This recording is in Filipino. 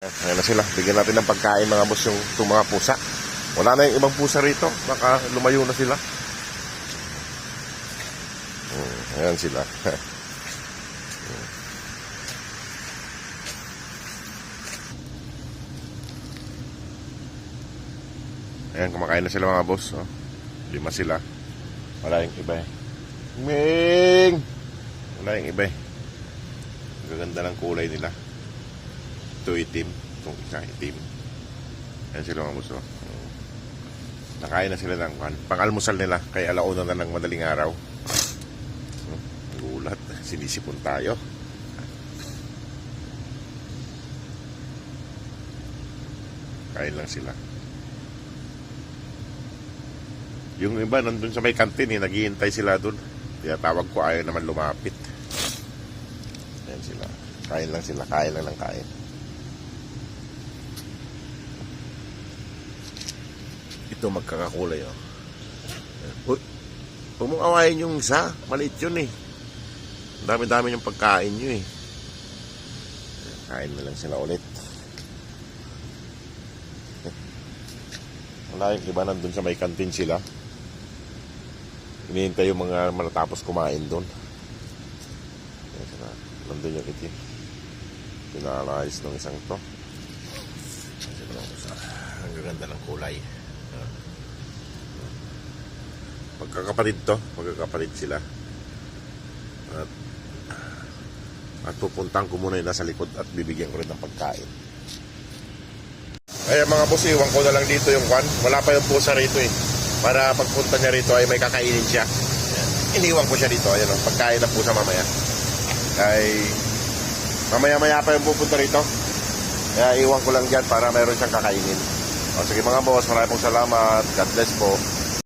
Ayan na sila. Bigyan natin ng pagkain mga boss itong mga pusa. Wala na yung ibang pusa rito. Baka lumayo na sila. Ayan sila. Ayan, kumakain na sila mga boss. 5 sila. Wala yung iba eh. Ming! Wala yung iba eh. Gaganda ng kulay nila. Ito itim. Itong isa itim. Ayan sila mga boss. Nakain na sila ng pang-almusal nila. Kaya alauna na ng madaling araw. Gulat. Sinisipon tayo. Kain lang sila. Yung iba nandun sa may kantin naghihintay sila dun. Kaya tawag ko, ayaw naman lumapit. Ayan sila. Kain lang sila. Kain lang ng kain. Ito magkakakulay Uy, huwag mong awayin yung isa. Maliit yun dami-dami yung pagkain nyo Kain na lang sila ulit. Wala yung iba nandun sa may kantin sila. Hinihintay yung mga matatapos kumain doon. Nandun yung itim. Pinalayos ng isang to. Ang gaganda ng kulay. Magkakapatid to. Magkakapatid sila. At pupuntahan ko muna yung nasa likod at bibigyan ko rin ng pagkain. Kaya mga boss, iwan ko na lang dito yung kwan. Wala pa yung pusa rito Para pagpunta niya rito ay may kakainin siya. Iniwan ko siya dito. Ayan pagkain ng pusa mamaya. Ay mamaya-maya pa yung pupunta rito. Kaya iwan ko lang dyan para mayroon siyang kakainin. Sige mga boss, maraming salamat. God bless po.